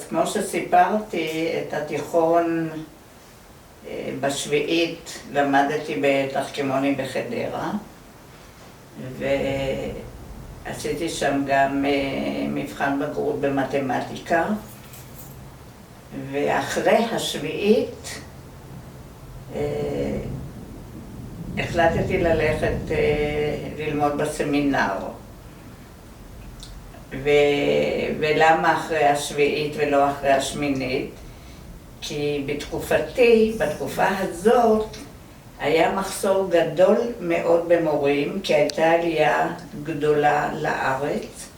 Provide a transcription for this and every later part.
אז כמו שסיפרתי, את התיכון בשביעית למדתי בתחכמוני בחדרה, ועשיתי שם גם מבחן בגרות במתמטיקה, ואחרי השביעית החלטתי ללכת ללמוד בסמינר. ולמה אחרי השביעית ולא אחרי השמינית? כי בתקופה הזאת, היה מחסור גדול מאוד במורים, כי הייתה עלייה גדולה לארץ,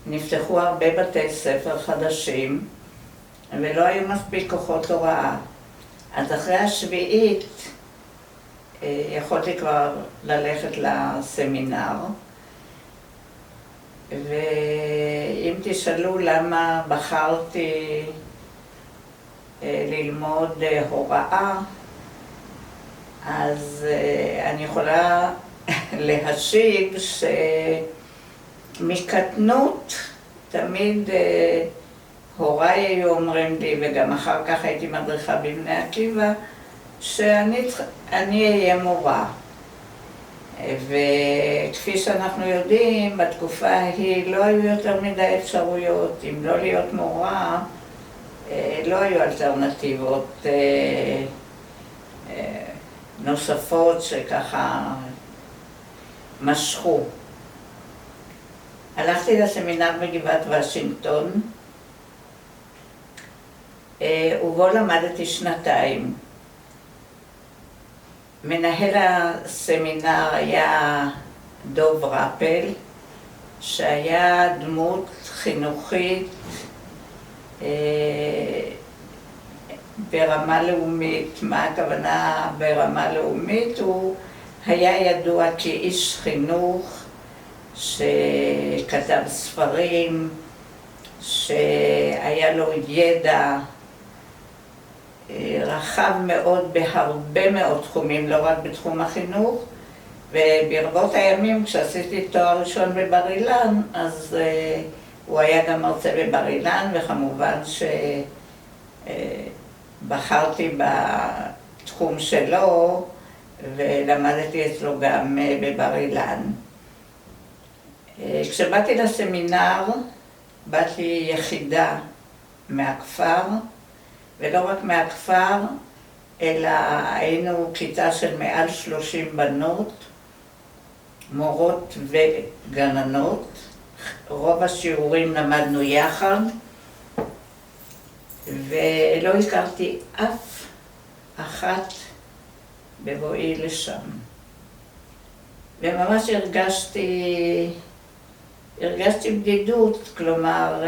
ונפתחו הרבה בתי ספר חדשים, ולא היו מספיק כוחות הוראה. אז אחרי השביעית יכולתי כבר ללכת לסמינר, ואם תשאלו למה בחרתי ללמוד הוראה, אז אני יכולה להשיב שמקטנות תמיד הוריי היו אומרים לי, וגם אחר כך הייתי מדריכה בבני עקיבא, שאני אהיה מורה. וכפי שאנחנו יודעים, בתקופה ההיא לא היו יותר מדי אפשרויות. אם לא להיות מורה, לא היו אלטרנטיבות נוספות שככה משכו. הלכתי לסמינר בגבעת וושינגטון, ובו למדתי שנתיים. מנהל הסמינר היה דוב רפל, שהיה דמות חינוכית ברמה לאומית. מה הכוונה ברמה לאומית? הוא היה ידוע כאיש חינוך שכתב ספרים, שהיה לו ידע רחב מאוד בהרבה מאוד תחומים, לא רק בתחום החינוך. וברבות הימים כשעשיתי תואר ראשון בבר אילן, אז הוא היה גם מרצה בבר אילן, וכמובן שבחרתי בתחום שלו ולמדתי אצלו גם בבר אילן. כשבאתי לסמינר, באתי יחידה מהכפר, ולא רק מהכפר, אלא היינו כיתה של מעל 30 בנות, מורות וגננות. רוב השיעורים למדנו יחד, ולא הכרתי אף אחת בבואי לשם. וממש הרגשתי בדידות, כלומר,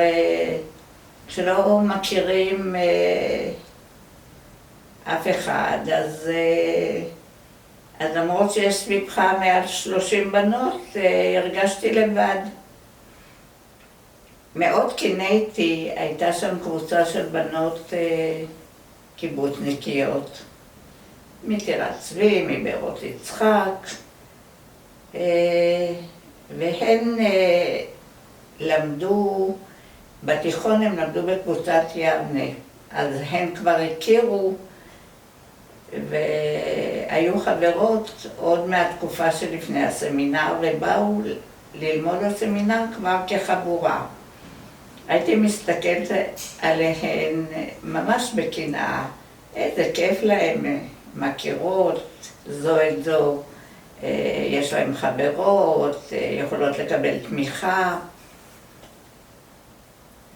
כשלא מכירים אף אחד, אז למרות שיש סביבך מעל 30 בנות, הרגשתי לבד. מאוד קינאתי, הייתה שם קבוצה של בנות קיבוצניקיות, מטירת צבי, מבארות יצחק, והן למדו, בתיכון הם למדו בקבוצת יבנה, אז הן כבר הכירו והיו חברות עוד מהתקופה שלפני הסמינר, ובאו ללמוד הסמינר כבר כחבורה. הייתי מסתכלת עליהן ממש בקנאה, איזה כיף להם, מכירות זו את זו, יש להם חברות, יכולות לקבל תמיכה.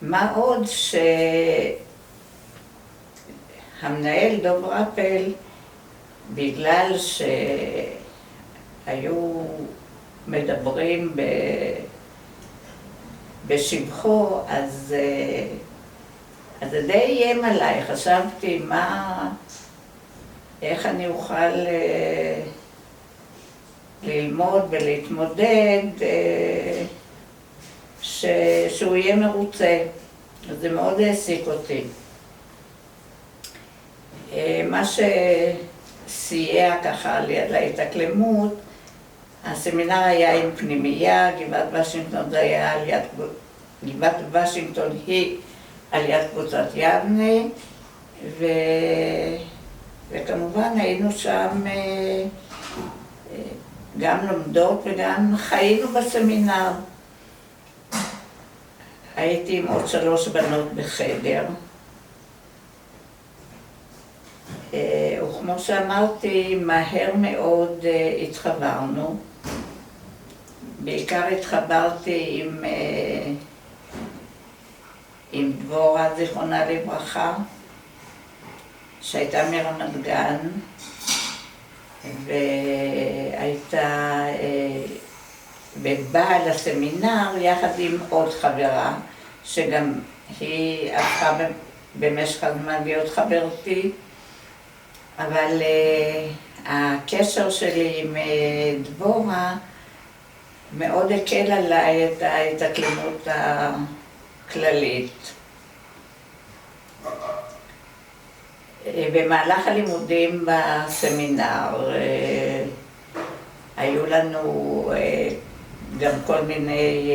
מה עוד שהמנהל דוב רפל, בגלל שהיו מדברים בשבחו, אז זה די איים עליי. חשבתי איך אני אוכל ללמוד ולהתמודד שהוא יהיה מרוצה. אז זה מאוד העסיק אותי. מה שסייע ככה להתאקלמות, הסמינר היה עם פנימייה, גבעת וושינגטון זה היה על יד גבעת וושינגטון היא על יד קבוצת יבנה, וכמובן היינו שם גם לומדות וגם חיינו בסמינר. הייתי עם עוד 3 בנות בחדר. וכמו שאמרתי, מהר מאוד התחברנו. בעיקר התחברתי עם דבורה, זיכרונה לברכה, שהייתה מרמת גן, והייתה בבאה לסמינר יחד עם עוד חברה, שגם היא הפכה במשך הזמן להיות חברתי, אבל הקשר שלי עם דבורה מאוד הקל עליי את ההתאקלמות הכללית. במהלך הלימודים בסמינר היו לנו גם כל מיני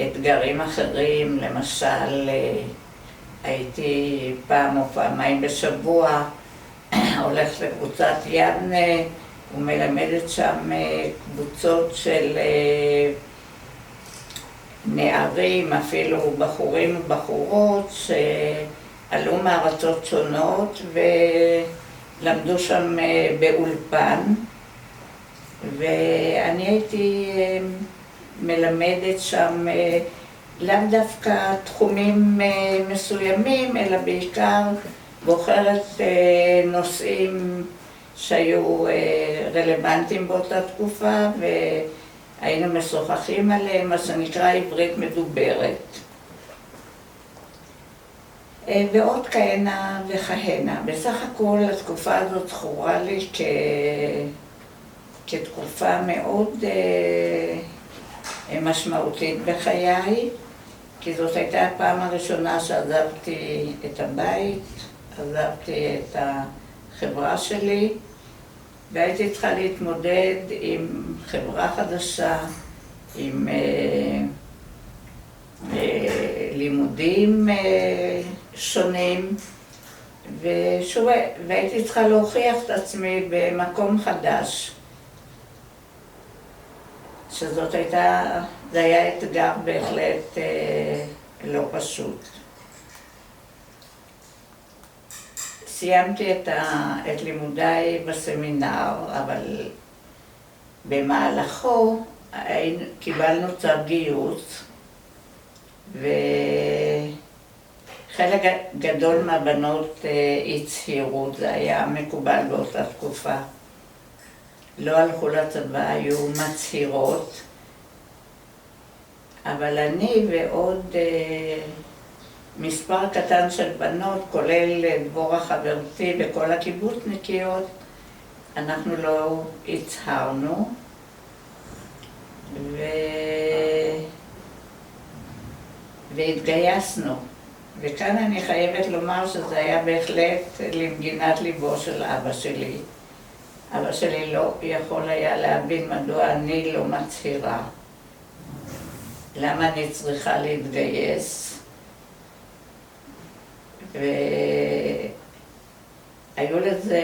אתגרים אחרים, למשל הייתי פעם או פעמיים בשבוע הולכת לקבוצת יבנה ומלמדת שם קבוצות של נערים, אפילו בחורים ובחורות שעלו מארצות שונות ולמדו שם באולפן, ואני הייתי מלמדת שם לאו דווקא תחומים מסוימים, אלא בעיקר בוחרת נושאים שהיו רלוונטיים באותה תקופה והיינו משוחחים עליהם, מה שנקרא עברית מדוברת. ועוד כהנה וכהנה. בסך הכל התקופה הזאת זכורה לי כתקופה מאוד משמעותית בחיי, כי זאת הייתה הפעם הראשונה שעזבתי את הבית, עזבתי את החברה שלי, והייתי צריכה להתמודד עם חברה חדשה, עם לימודים שונים, והייתי צריכה להוכיח את עצמי במקום חדש. זה היה אתגר בהחלט לא פשוט. סיימתי את לימודיי בסמינר, אבל במהלכו קיבלנו צו גיוס, וחלק גדול מהבנות הצהירו, זה היה מקובל באותה תקופה. לא הלכו לצבא, היו מצהירות, אבל אני ועוד מספר קטן של בנות, כולל דבורה חברתי וכל הקיבוצניקיות, אנחנו לא הצהרנו, והתגייסנו. וכאן אני חייבת לומר שזה היה בהחלט למגינת ליבו של אבא שלי. אבא שלי לא יכול היה להבין מדוע אני לא מצהירה. למה אני צריכה להתגייס? והיו לזה,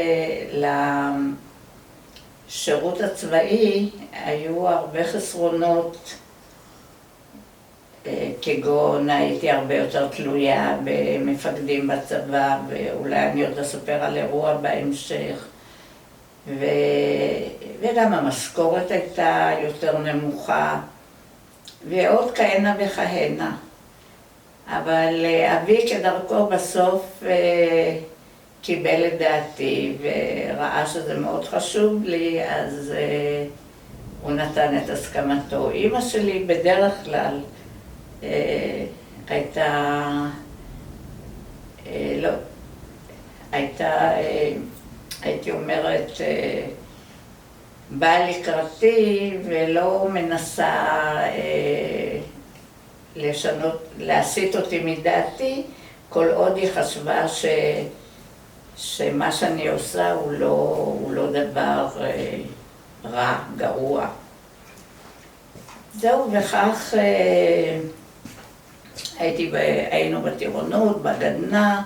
לשירות הצבאי, היו הרבה חסרונות, כגון הייתי הרבה יותר תלויה במפקדים בצבא, ואולי אני עוד אספר על אירוע בהמשך. וגם המשכורת הייתה יותר נמוכה, ועוד כהנה וכהנה. אבל אבי כדרכו בסוף קיבל את דעתי וראה שזה מאוד חשוב לי, אז הוא נתן את הסכמתו. אמא שלי בדרך כלל הייתי אומרת, באה לקראתי ולא מנסה להסיט אותי מדעתי, כל עוד היא חשבה שמה שאני עושה הוא לא דבר רע, גרוע. זהו, וכך היינו בטירונות, בגדנ"ע,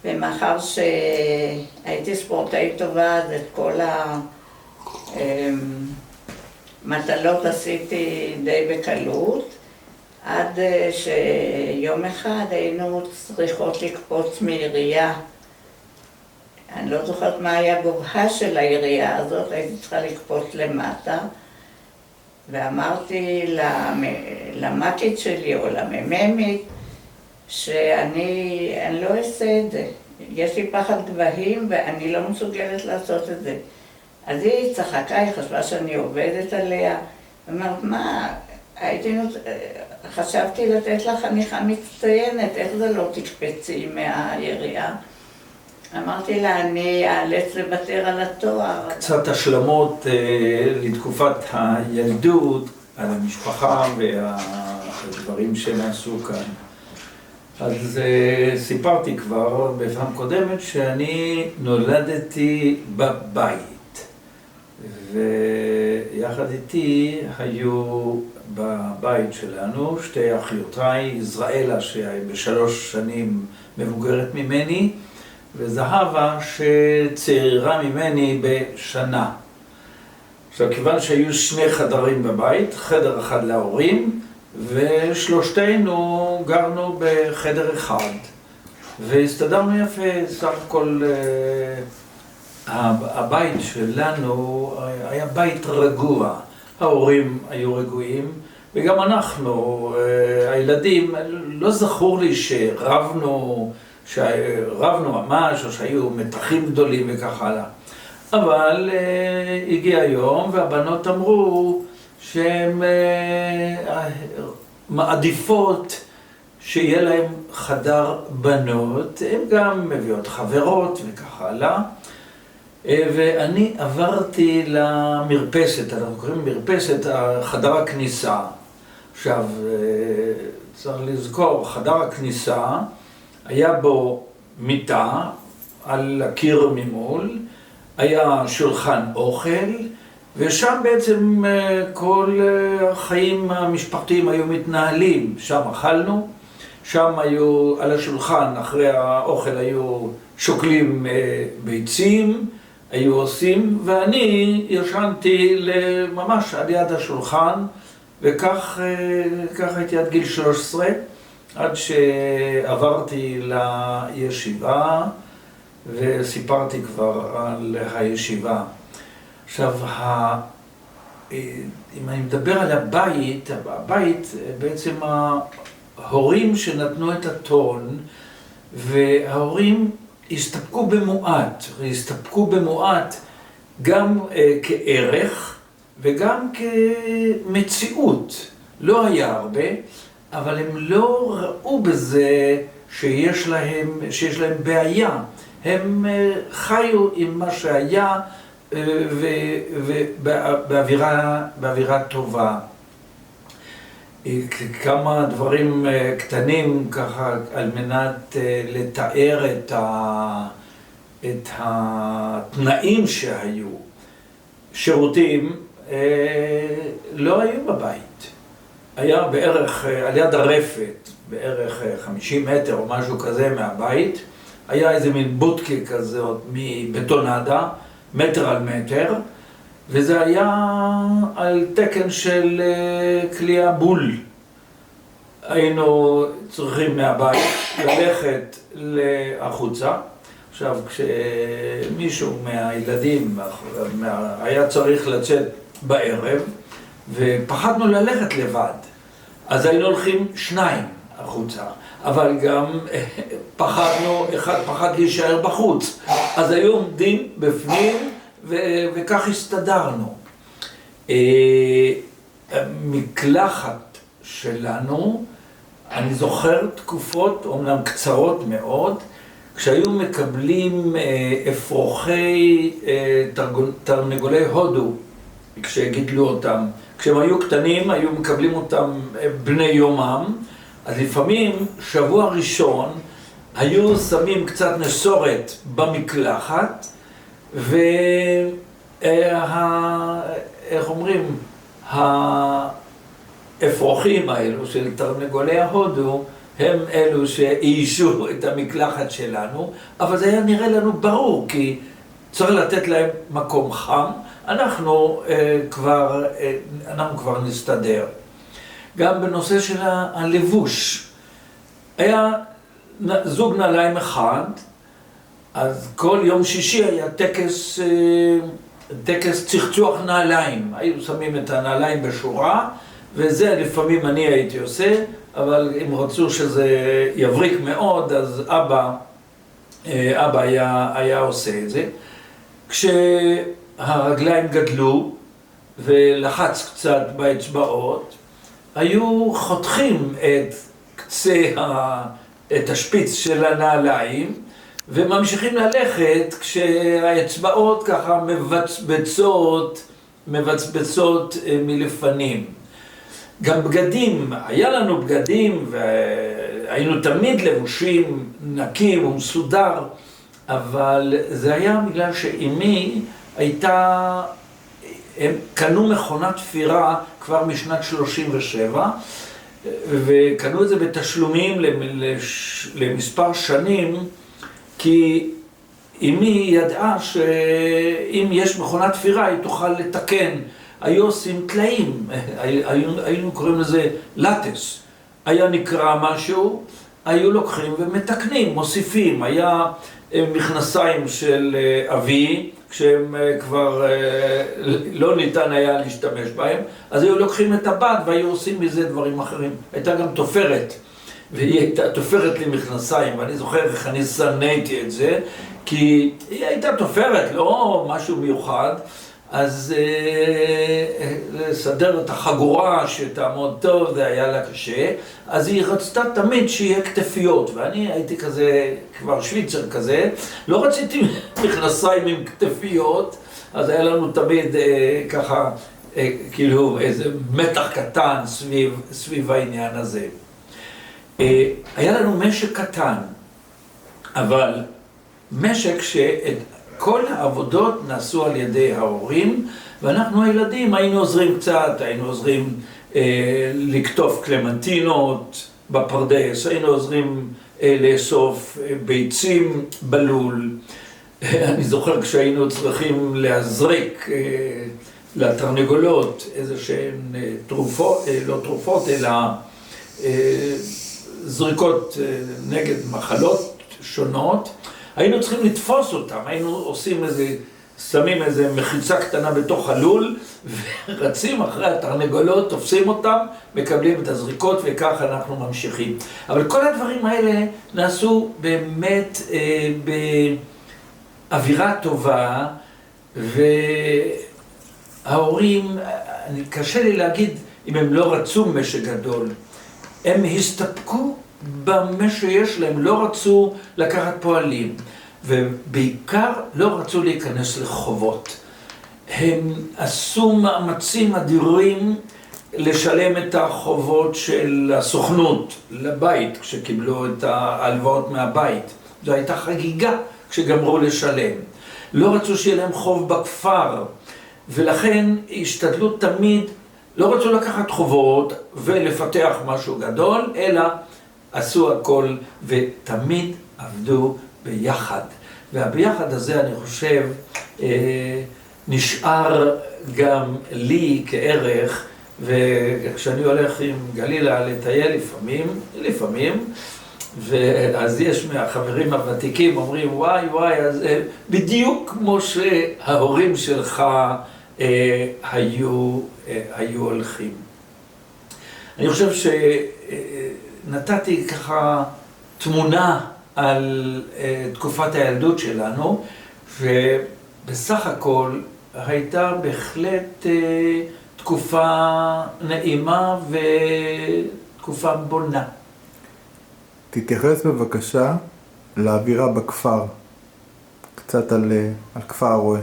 ומאחר שהייתי ספורטאית טובה, אז את כל המטלות עשיתי די בקלות, עד שיום אחד היינו צריכות לקפוץ מעירייה. אני לא זוכרת מה היה גובהה של העירייה הזאת, הייתי צריכה לקפוץ למטה, ואמרתי למ"כית שלי או למ"מית שאני לא אעשה את זה. יש לי פחד גבהים ואני לא מסוגלת לעשות את זה. אז היא צחקה, היא חשבה שאני עובדת עליה. אמרת, מה, חשבתי לתת לך חניכה מצטיינת, איך זה לא תקפצי מהעירייה? אמרתי לה, אני אאלץ לוותר על התואר. קצת השלמות לתקופת הילדות, על המשפחה והדברים שנעשו כאן. אז סיפרתי כבר בפעם קודמת שאני נולדתי בבית, ויחד איתי היו בבית שלנו שתי אחיותיי, יזרעאלה שב3 שנים מבוגרת ממני, וזהבה שצעירה ממני בשנה. עכשיו, כיוון שהיו 2 חדרים בבית, חדר אחד להורים, ושלושתנו גרנו בחדר אחד, והסתדרנו יפה. סך הכל הבית שלנו היה בית רגוע, ההורים היו רגועים, וגם אנחנו, הילדים, לא זכור לי שרבנו ממש, או שהיו מתחים גדולים וכך הלאה. אבל הגיע יום והבנות אמרו שהן מעדיפות שיהיה להם חדר בנות, הן גם מביאות חברות וכך הלאה. ואני עברתי למרפסת, אנחנו קוראים מרפסת, חדר הכניסה. עכשיו, צריך לזכור, חדר הכניסה, היה בו מיטה על הקיר ממול, היה שולחן אוכל, ושם בעצם כל החיים המשפחתיים היו מתנהלים. שם אכלנו, שם היו על השולחן, אחרי האוכל היו שוקלים ביצים, היו עושים, ואני ישנתי ממש על יד השולחן, וכך הייתי עד גיל 13, עד שעברתי לישיבה, וסיפרתי כבר על הישיבה. עכשיו, אם אני מדבר על הבית, בעצם ההורים שנתנו את הטון, וההורים הסתפקו במועט גם כערך וגם כמציאות. לא היה הרבה, אבל הם לא ראו בזה שיש להם בעיה. הם חיו עם מה שהיה ובאווירה טובה. כמה דברים קטנים ככה על מנת לתאר את התנאים שהיו. שירותים לא היו בבית. היה בערך על יד הרפת, בערך 50 מטר או משהו כזה מהבית, היה איזה מין בודקה כזאת מבטונדה, מטר על מטר, וזה היה על תקן של קליעה בול. היינו צריכים מהבית ללכת החוצה. עכשיו, כשמישהו מהילדים היה צריך לצאת בערב, ופחדנו ללכת לבד, אז היינו הולכים 2 החוצה. אבל גם אחד פחד להישאר בחוץ. אז היו עומדים בפנים, וכך הסתדרנו. מקלחת שלנו, אני זוכר תקופות, אומנם קצרות מאוד, כשהיו מקבלים אפרוחי תרנגולי הודו, כשגידלו אותם. כשהם היו קטנים, היו מקבלים אותם בני יומם, אז לפעמים, שבוע ראשון, היו שמים קצת נסורת במקלחת, איך אומרים, האפרוחים האלו של תרנגולי ההודו הם אלו שאיישו את המקלחת שלנו, אבל זה היה נראה לנו ברור, כי צריך לתת להם מקום חם, אנחנו כבר נסתדר. גם בנושא של הלבוש, היה זוג נעליים אחד, אז כל יום שישי היה טקס צחצוח נעליים. היו שמים את הנעליים בשורה, וזה לפעמים אני הייתי עושה, אבל אם רצו שזה יבריק מאוד, אז אבא היה עושה את זה. כשהרגליים גדלו ולחץ קצת באצבעות, היו חותכים את השפיץ של הנעליים, וממשיכים ללכת כשהאצבעות ככה מבצבצות מלפנים. גם בגדים, היה לנו בגדים והיינו תמיד לבושים נקים ומסודר, אבל זה היה בגלל שאמי הייתה, הם קנו מכונת תפירה כבר משנת 37, וקנו את זה בתשלומים למספר שנים, כי אמי ידעה שאם יש מכונת תפירה היא תוכל לתקן. היו עושים טלאים, היינו קוראים לזה לטס. היה נקרא משהו, היו לוקחים ומתקנים, מוסיפים. היה מכנסיים של אבי, כשהם כבר לא ניתן היה להשתמש בהם, אז היו לוקחים את הבד והיו עושים מזה דברים אחרים. הייתה גם תופרת, והיא הייתה תופרת לי מכנסיים, ואני זוכר איך אני שנאתי את זה, כי היא הייתה תופרת, לא משהו מיוחד, אז לסדר את החגורה שתעמוד טוב, זה היה לה קשה, אז היא רצתה תמיד שיהיה כתפיות, ואני הייתי כזה, כבר שוויצר כזה, לא רציתי מכנסיים עם כתפיות, אז היה לנו תמיד ככה, כאילו איזה מתח קטן סביב העניין הזה. היה לנו משק קטן, אבל משק כל העבודות נעשו על ידי ההורים, ואנחנו הילדים היינו עוזרים קצת, היינו עוזרים לקטוף קלמנטינות בפרדס, היינו עוזרים לאסוף ביצים בלול. אני זוכר כשהיינו צריכים להזריק לתרנגולות איזה שהן תרופות, לא תרופות, אלא זריקות נגד מחלות שונות, היינו צריכים לתפוס אותם, היינו עושים שמים איזה מחיצה קטנה בתוך הלול, ורצים אחרי התרנגולות, תופסים אותם, מקבלים את הזריקות, וכך אנחנו ממשיכים. אבל כל הדברים האלה נעשו באמת באווירה טובה, וההורים, קשה לי להגיד אם הם לא רצו משק גדול, הם הסתפקו במה שיש להם, לא רצו לקחת פועלים, ובעיקר לא רצו להיכנס לחובות. הם עשו מאמצים אדירים לשלם את החובות של הסוכנות לבית, כשקיבלו את ההלוואות מהבית. זו הייתה חגיגה כשגמרו לשלם. לא רצו שיהיה להם חוב בכפר, ולכן השתדלו תמיד, לא רצו לקחת חובות ולפתח משהו גדול, אלא עשו הכל ותמיד עבדו ביחד. והביחד הזה אני חושב נשאר גם לי כערך, וכשאני הולך עם גלילה לטייל לפעמים, ואז יש מהחברים הוותיקים אומרים וואי, אז בדיוק כמו שההורים שלך היו הולכים. אני חושב שנתתי ככה תמונה על תקופת הילדות שלנו, ובסך הכל הייתה בהחלט תקופה נעימה ותקופה בונה. תתייחס בבקשה לאווירה בכפר, קצת על כפר הרועה.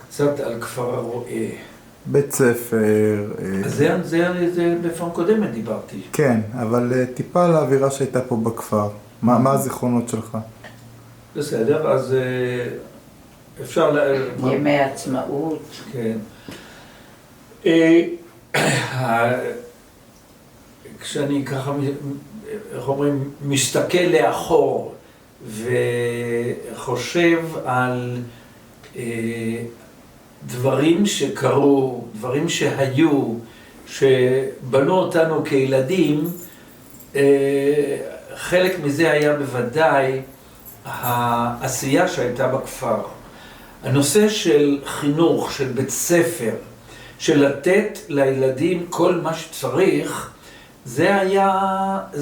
קצת על כפר הרועה. בית ספר. זה בפעם קודמת דיברתי. כן, אבל טיפה על האווירה שהייתה פה בכפר. מה הזיכרונות שלך? בסדר, אז אפשר ימי עצמאות. כן. כשאני ככה, איך אומרים, מסתכל לאחור וחושב על דברים שקרו, דברים שהיו, שבנו אותנו כילדים, חלק מזה היה בוודאי העשייה שהייתה בכפר. הנושא של חינוך, של בית ספר, של לתת לילדים כל מה שצריך, זה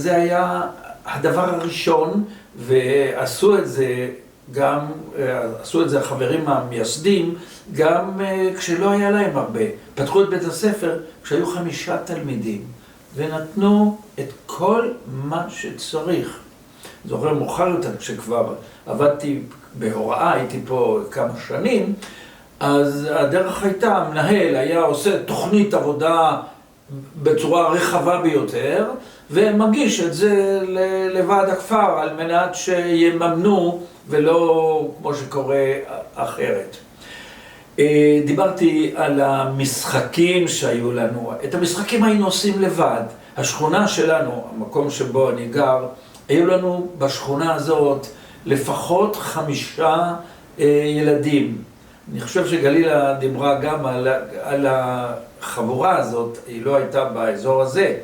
היה הדבר הראשון, ועשו את זה גם, עשו את זה החברים המייסדים, גם כשלא היה להם הרבה. פתחו את בית הספר כשהיו 5 תלמידים, ונתנו את כל מה שצריך. זוכר מאוחר יותר, כשכבר עבדתי בהוראה, הייתי פה כמה שנים, אז הדרך הייתה, המנהל היה עושה תוכנית עבודה בצורה רחבה ביותר, ומגיש את זה לוועד הכפר על מנת שיממנו ולא כמו שקורה אחרת. דיברתי על המשחקים שהיו לנו. את המשחקים היינו עושים לבד. השכונה שלנו, המקום שבו אני גר, היו לנו בשכונה הזאת לפחות 5 ילדים. אני חושב שגלילה דיברה גם על החבורה הזאת, היא לא הייתה באזור הזה,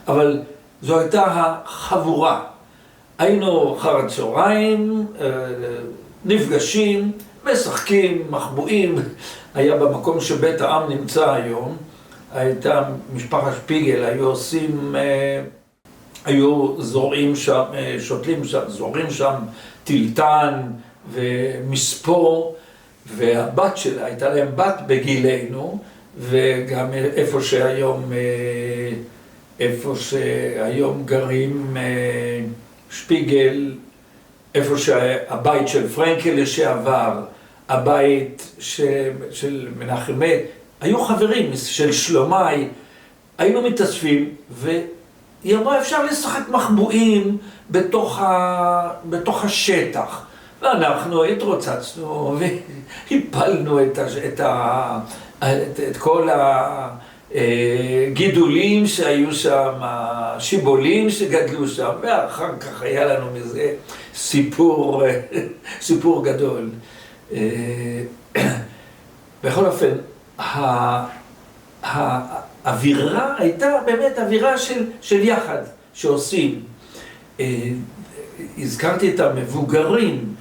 אבל זו הייתה החבורה. היינו אחר הצהריים, נפגשים, משחקים, מחבואים. היה במקום שבית העם נמצא היום, הייתה משפחת שפיגל, היו זורעים שם, שותלים שם, זורעים שם טילטן ומספור, והבת שלה, הייתה להם בת בגילנו, וגם איפה שהיום גרים שפיגל, איפה שהבית של פרנקל לשעבר, הבית של מנחם, היו חברים של שלומי, היינו מתאספים, והיא אמרה, אפשר לשחק מחבואים בתוך השטח. ואנחנו התרוצצנו והפלנו את כל הגידולים שהיו שם, השיבולים שגדלו שם, ואחר כך היה לנו מזה סיפור גדול. בכל אופן, האווירה הייתה באמת אווירה של יחד שעושים. הזכרתי את המבוגרים,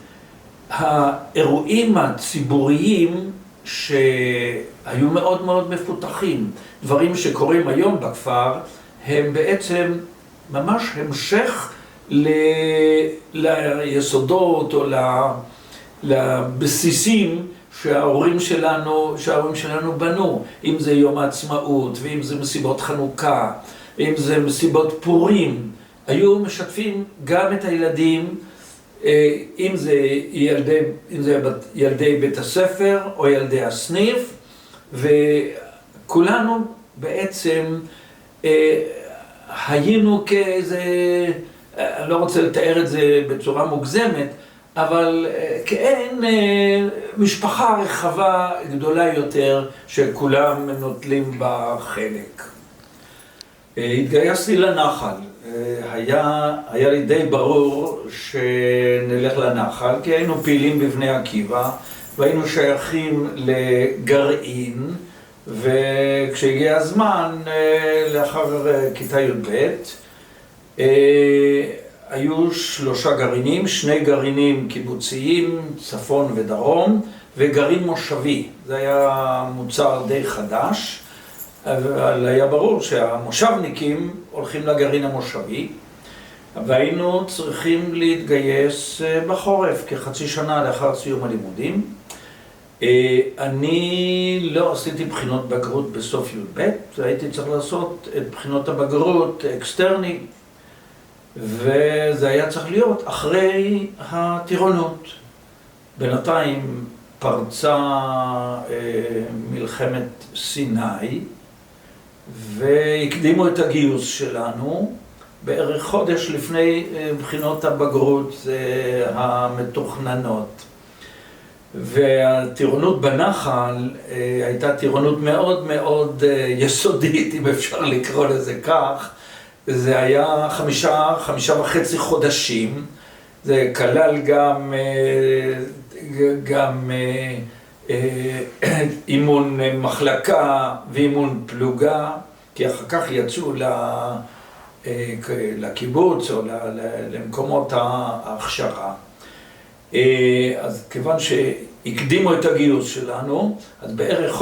האירועים הציבוריים שהיו מאוד מאוד מפותחים. דברים שקורים היום בכפר הם בעצם ממש המשך ליסודות או לבסיסים שההורים שלנו בנו. אם זה יום העצמאות, ואם זה מסיבות חנוכה, אם זה מסיבות פורים, היו משתפים גם את הילדים, אם זה ילדי בית הספר או ילדי הסניף, וכולנו בעצם היינו כאיזה, אני לא רוצה לתאר את זה בצורה מוגזמת, אבל כאין משפחה רחבה גדולה יותר שכולם נוטלים בה חלק. התגייסתי לנחל. היה לי די ברור שנלך לנחל, כי היינו פעילים בבני עקיבא, והיינו שייכים לגרעין, וכשהגיע הזמן, לאחר כיתה י"ב, היו 3 גרעינים, 2 גרעינים קיבוציים, צפון ודרום, וגרעין מושבי. זה היה מוצר די חדש, אבל היה ברור שהמושבניקים הולכים לגרעין המושבי, והיינו צריכים להתגייס בחורף, כחצי שנה לאחר סיום הלימודים. אני לא עשיתי בחינות בגרות בסוף י"ב, והייתי צריך לעשות את בחינות הבגרות אקסטרני, וזה היה צריך להיות אחרי הטירונות. בינתיים פרצה מלחמת סיני, והקדימו את הגיוס שלנו בערך חודש לפני בחינות הבגרות המתוכננות. והטירונות בנחל הייתה טירונות מאוד מאוד יסודית, אם אפשר לקרוא לזה כך, זה היה 5.5 חודשים, זה כלל גם אימון מחלקה ואימון פלוגה, כי אחר כך יצאו לקיבוץ או למקומות ההכשרה. אז כיוון שהקדימו את הגיוס שלנו, אז בערך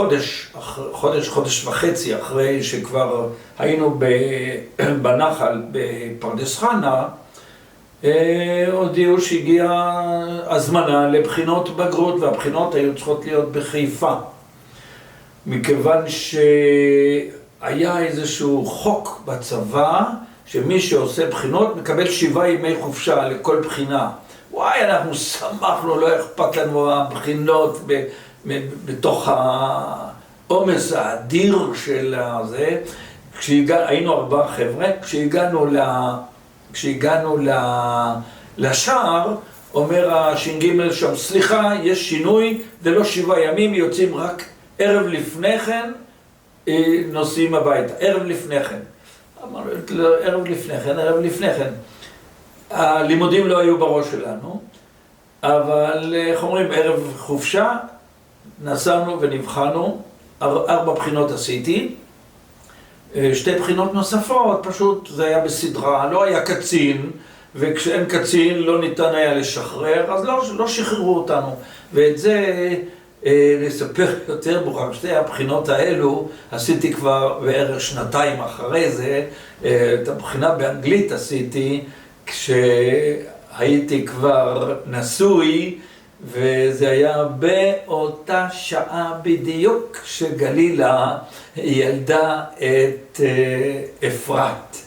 חודש וחצי אחרי שכבר היינו בנחל בפרדס חנה, הודיעו שהגיעה הזמנה לבחינות בגרות, והבחינות היו צריכות להיות בחיפה. מכיוון שהיה איזשהו חוק בצבא, שמי שעושה בחינות מקבל 7 ימי חופשה לכל בחינה. וואי, אנחנו שמחנו, לא אכפת לנו הבחינות בתוך העומס האדיר של זה. היינו 4 חבר'ה, כשהגענו לשער, אומר הש"ג שם, סליחה, יש שינוי, זה לא 7 ימים, יוצאים רק ערב לפני כן, נוסעים הביתה, ערב לפני כן. אמרנו, ערב לפני כן. הלימודים לא היו בראש שלנו, אבל איך אומרים, ערב חופשה, נסענו ונבחנו, 4 בחינות עשיתי, 2 בחינות נוספות, פשוט זה היה בסדרה, לא היה קצין, וכשאין קצין לא ניתן היה לשחרר, אז לא שחררו אותנו. ואת זה לספר יותר מאוחר, 2 הבחינות האלו עשיתי כבר בערך 2 אחרי זה, את הבחינה באנגלית עשיתי כשהייתי כבר נשוי, וזה היה באותה שעה בדיוק שגלילה ילדה את אפרת.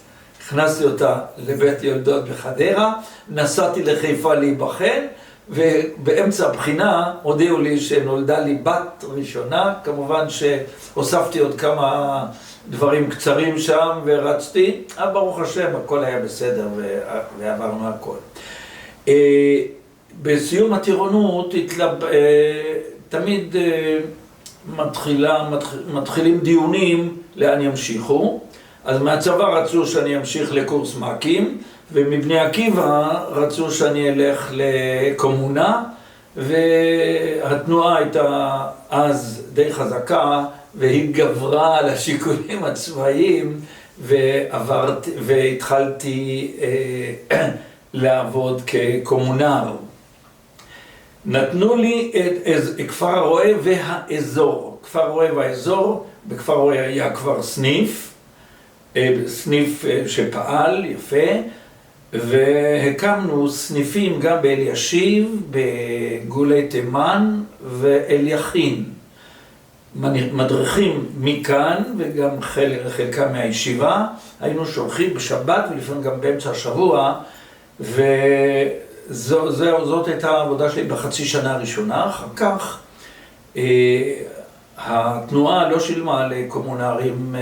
הכנסתי אותה לבית יולדות בחדרה, נסעתי לחיפה להיבחן, ובאמצע הבחינה הודיעו לי שנולדה לי בת ראשונה, כמובן שהוספתי עוד כמה דברים קצרים שם ורצתי, אבל ברוך השם הכל היה בסדר ועברנו הכל. בסיום הטירונות תמיד מתחילים דיונים לאן ימשיכו. אז מהצבא רצו שאני אמשיך לקורס מ"כים, ומבני עקיבא רצו שאני אלך לקומונה, והתנועה הייתה אז די חזקה, והיא גברה על השיקולים הצבאיים, והתחלתי לעבוד כקומונר. נתנו לי את כפר הרועה והאזור. כפר הרועה והאזור, בכפר הרועה היה כבר סניף שפעל יפה, והקמנו סניפים גם באלישיב, בגולי תימן ואליכין. מדריכים מכאן וגם חלקם מהישיבה, היינו שולחים בשבת ולפעמים גם באמצע השבוע, זאת הייתה העבודה שלי בחצי שנה הראשונה. אחר כך התנועה לא שילמה לקומונרים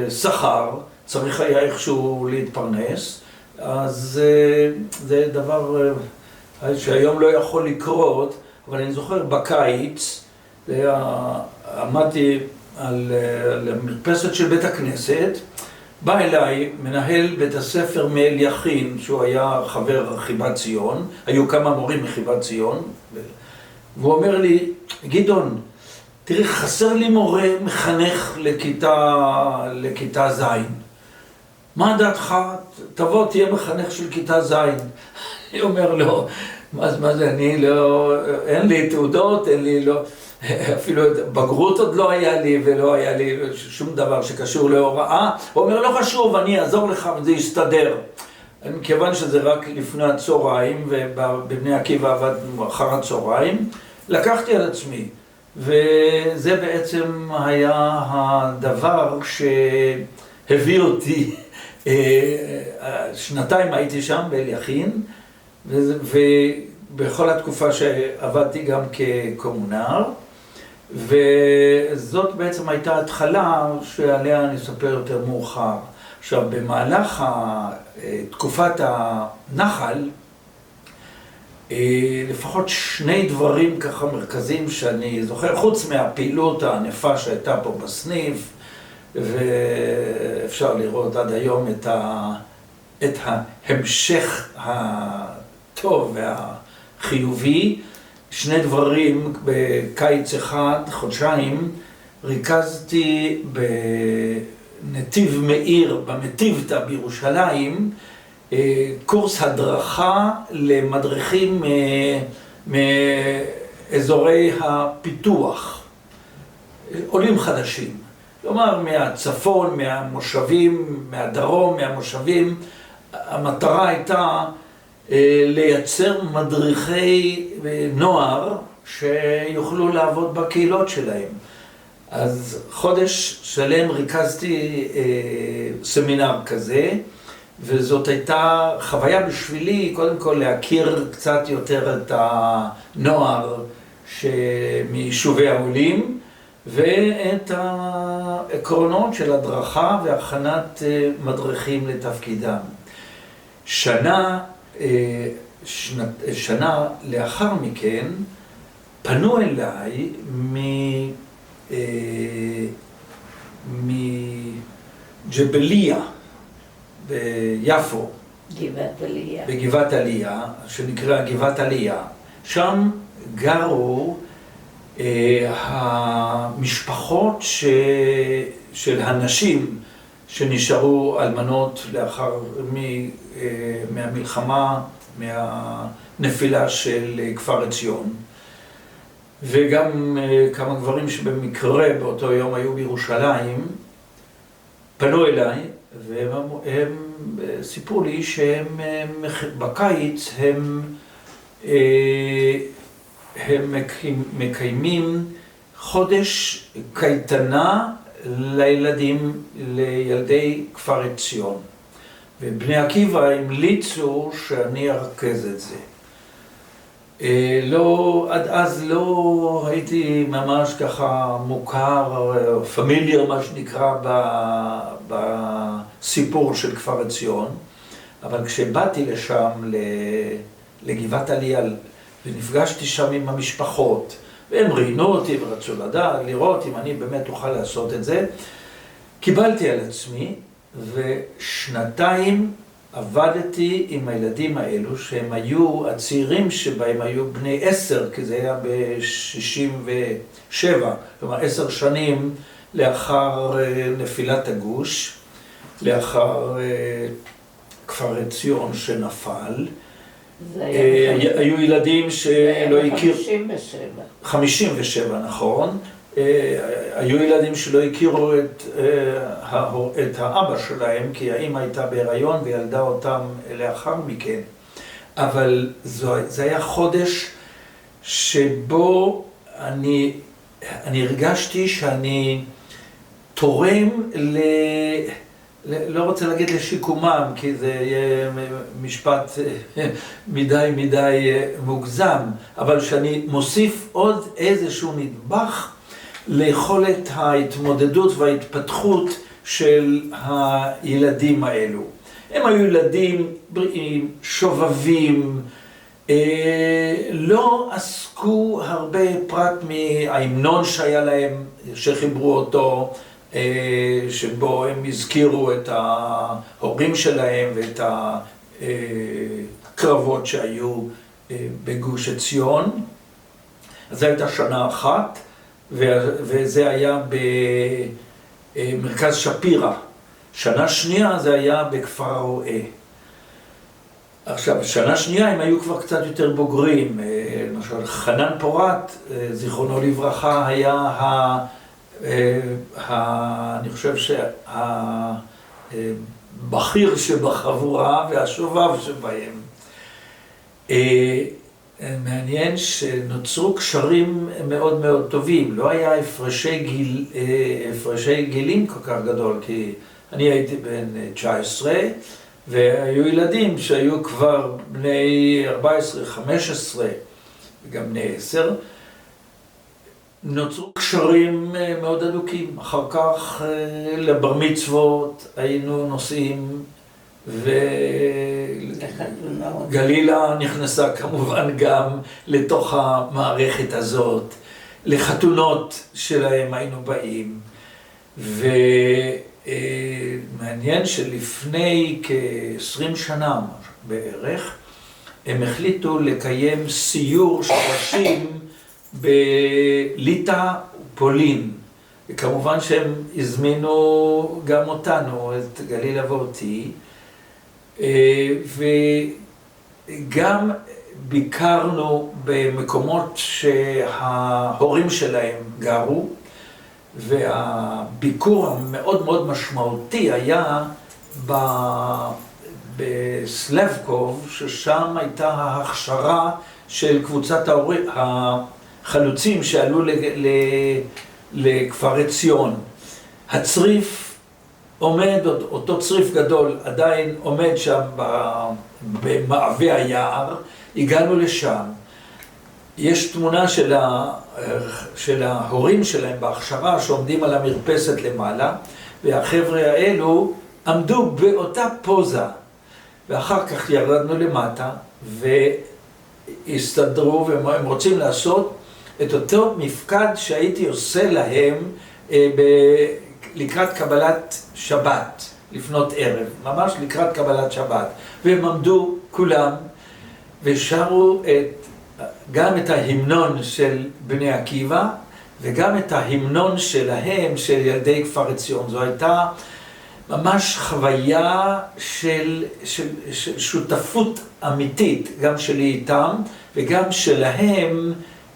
שכר, צריך היה איכשהו להתפרנס, אז זה דבר שהיום לא יכול לקרות, אבל אני זוכר בקיץ, עמדתי על המרפסת של בית הכנסת, בא אליי מנהל בית הספר מאליכין, שהוא היה חבר חיבת ציון, היו כמה מורים מחיבת ציון, והוא אומר לי, גדעון, תראי, חסר לי מורה מחנך לכיתה ז'. מה דעתך? תבוא, תהיה מחנך של כיתה ז'. אני אומר לו, מה זה, אני לא, אין לי תעודות, אין לי לא, אפילו בגרות עוד לא היה לי, ולא היה לי שום דבר שקשור להוראה. הוא אומר, לא חשוב, אני אעזור לך וזה יסתדר. מכיוון שזה רק לפני הצהריים, ובבני עקיבא עבדנו אחר הצהריים, לקחתי על עצמי. וזה בעצם היה הדבר שהביא אותי, 2 הייתי שם באליכין, ובכל התקופה שעבדתי גם כקומונר, וזאת בעצם הייתה התחלה שעליה אני אספר יותר מאוחר. עכשיו, במהלך תקופת הנחל, לפחות 2 דברים ככה מרכזיים שאני זוכר, חוץ מהפעילות הענפה שהייתה פה בסניף, ואפשר לראות עד היום את ההמשך הטוב והחיובי. שני דברים, בקיץ אחד, חודשיים, ריכזתי בנתיב מאיר, במטיבתא בירושלים, קורס הדרכה למדריכים מאזורי הפיתוח, עולים חדשים. כלומר, מהצפון, מהמושבים, מהדרום, מהמושבים. המטרה הייתה לייצר מדריכי נוער שיוכלו לעבוד בקהילות שלהם. אז חודש שלם ריכזתי סמינר כזה, וזאת הייתה חוויה בשבילי, קודם כל להכיר קצת יותר את הנוער מיישובי העולים, ואת העקרונות של הדרכה והכנת מדריכים לתפקידם. שנה לאחר מכן פנו אליי מג'בליה ביפו, בגבעת עליה, שנקרא גבעת עליה. שם גרו המשפחות של הנשים שנשארו אלמנות לאחר מהמלחמה, מהנפילה של כפר עציון. וגם כמה גברים שבמקרה באותו יום היו בירושלים, פנו אליי, והם סיפרו לי שהם בקיץ הם מקיימים חודש קייטנה לילדי כפר עציון. ובני עקיבא המליצו שאני ארכז את זה. עד אז לא הייתי ממש ככה מוכר, פמיליאר מה שנקרא בסיפור של כפר עציון, אבל כשבאתי לשם לגבעת עליה ונפגשתי שם עם המשפחות, והם ראיינו אותי ורצו לדעת, לראות אם אני באמת אוכל לעשות את זה, קיבלתי על עצמי, ושנתיים עבדתי עם הילדים האלו, שהם היו, הצעירים שבהם היו בני 10, כי זה היה ב-67, כלומר 10 שנים לאחר נפילת הגוש, לאחר כפר עציון שנפל. היו ילדים שלא הכירו... 57, נכון. היו ילדים שלא הכירו את האבא שלהם, כי האמא הייתה בהיריון וילדה אותם לאחר מכן. אבל זה היה חודש שבו אני הרגשתי שאני תורם לא רוצה להגיד לשיקומם, כי זה יהיה משפט מדי מוגזם, אבל שאני מוסיף עוד איזשהו נדבך ליכולת ההתמודדות וההתפתחות של הילדים האלו. הם היו ילדים בריאים, שובבים, לא עסקו הרבה פרט מההמנון שהיה להם, שחיברו אותו, שבו הם הזכירו את ההורים שלהם ואת הקרבות שהיו בגוש עציון. אז זו הייתה שנה אחת, וזה היה במרכז שפירא. שנה שנייה זה היה בכפר הרועה. עכשיו, שנה שנייה הם היו כבר קצת יותר בוגרים. למשל, חנן פורת, זיכרונו לברכה, היה אני חושב שהבכיר שבחבורה והשובב שבהם. מעניין שנוצרו קשרים מאוד מאוד טובים. לא היה הפרשי גילים כל כך גדול, כי אני הייתי בן 19, והיו ילדים שהיו כבר בני 14, 15, וגם בני 10. נוצרו קשרים מאוד אדוקים. אחר כך לבר מצוות היינו נוסעים, וגלילה נכנסה כמובן גם לתוך המערכת הזאת. לחתונות שלהם היינו באים. ומעניין שלפני כ-20 שנה בערך, הם החליטו לקיים סיור שורשים בליטא ופולין. וכמובן שהם הזמינו גם אותנו, את גלילה ואותי, וגם ביקרנו במקומות שההורים שלהם גרו, והביקור המאוד מאוד משמעותי היה בסלבקוב, ששם הייתה ההכשרה של קבוצת החלוצים שעלו לכפר עציון. הצריף עומד, אותו צריף גדול עדיין עומד שם במעבה היער, הגענו לשם. יש תמונה של ההורים שלהם בהכשרה שעומדים על המרפסת למעלה, והחבר'ה האלו עמדו באותה פוזה, ואחר כך ירדנו למטה והסתדרו, והם רוצים לעשות את אותו מפקד שהייתי עושה להם לקראת קבלת שבת, לפנות ערב, ממש לקראת קבלת שבת. והם עמדו כולם ושרו גם את ההמנון של בני עקיבא וגם את ההמנון שלהם, של ילדי כפר עציון. זו הייתה ממש חוויה של שותפות אמיתית, גם שלי איתם וגם שלהם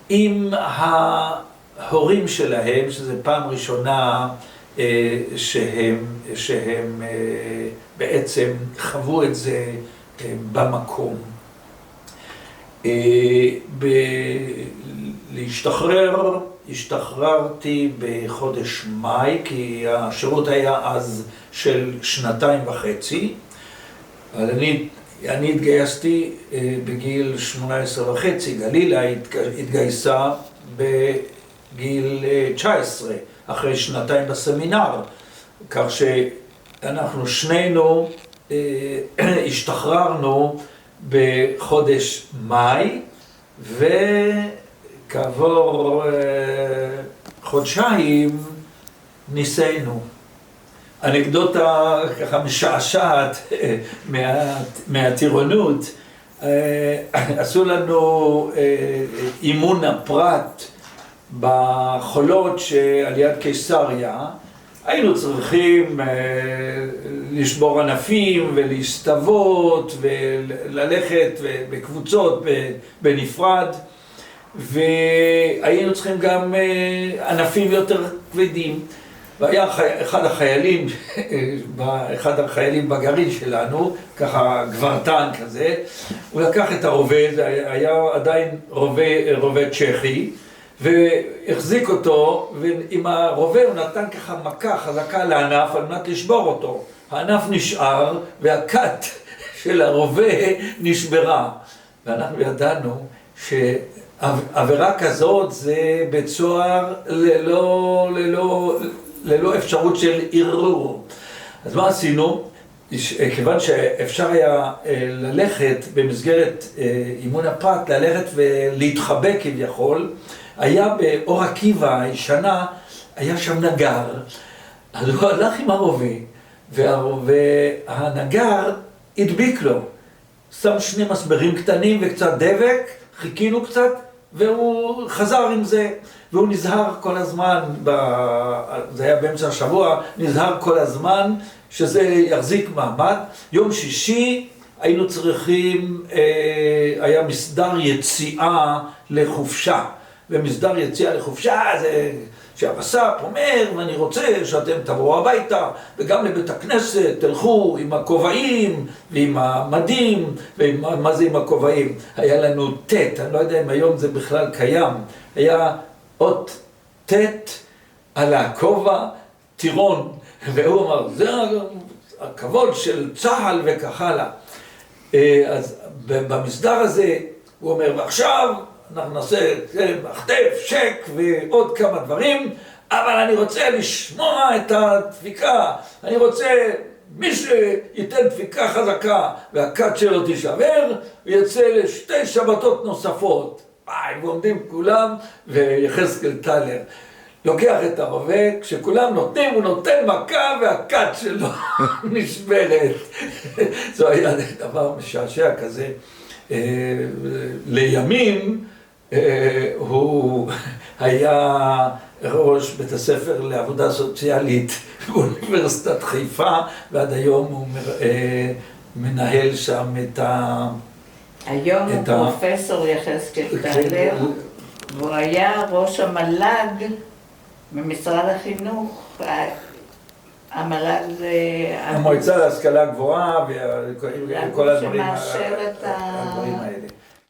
עם ההורים שלהם, שזו פעם ראשונה שהם בעצם חוו את זה במקום. השתחררתי בחודש מאי, כי השירות היה אז של 2.5. אבל אני התגייסתי בגיל 18.5, גלילה התגייסה בגיל 19, אחרי 2 בסמינר, כך שאנחנו שנינו השתחררנו בחודש מאי, וכעבור חודשיים ניסינו. אנקדוטה ככה משעשעת מהטירונות, עשו לנו אימון הפרט בחולות שעל יד קיסריה. היינו צריכים לשבור ענפים ולהסתוות וללכת בקבוצות בנפרד, והיינו צריכים גם ענפים יותר כבדים. והיה אחד החיילים בגרעין שלנו, ככה גברתן כזה, הוא לקח את הרובה, זה היה עדיין רובה צ'כי, והחזיק אותו, ועם הרובה הוא נתן ככה מכה חזקה לענף על מנת לשבור אותו. הענף נשאר והקט של הרובה נשברה. ואנחנו ידענו שעבירה כזאת זה בית סוהר ללא אפשרות של ערעור. אז מה עשינו? כיוון שאפשר היה ללכת במסגרת אימון הפרט, ללכת ולהתחבא כביכול, היה באור עקיבא הישנה, היה שם נגר, אז הוא הלך עם הרובה, והנגר הדביק לו, שם 2 מסברים קטנים וקצת דבק, חיכינו קצת, והוא חזר עם זה, והוא נזהר כל הזמן, זה היה באמצע השבוע, נזהר כל הזמן שזה יחזיק מעמד. יום שישי היינו צריכים, היה מסדר יציאה לחופשה, ומסדר יציאה לחופשה זה שהרס"פ אומר, ואני רוצה שאתם תבואו הביתה, וגם לבית הכנסת תלכו עם הכובעים ועם המדים, ומה זה עם הכובעים? היה לנו תת, אני לא יודע אם היום זה בכלל קיים, היה אות תת על הכובע, טירון, והוא אמר, זה הכבוד של צה"ל וכך הלאה. אז במסדר הזה הוא אומר, ועכשיו אנחנו נעשה מחטף, שק ועוד כמה דברים, אבל אני רוצה לשמוע את הדפיקה, אני רוצה מי שייתן דפיקה חזקה והקט שלו תישבר, ויצא ל2 שבתות נוספות. ועומדים כולם, ויחזקאל טלר. לוקח את הרובה, כשכולם נותנים, הוא נותן מכה והכת שלו נשברת. זה היה דבר משעשע כזה. לימים הוא היה ראש בית הספר לעבודה סוציאלית באוניברסיטת חיפה, ועד היום הוא מנהל שם את היום הוא פרופסור יחזקאל טלר, והוא היה ראש המל"ג במשרד החינוך. המל"ג זה... המועצה להשכלה גבוהה וכל הדברים שמאשר את האלה.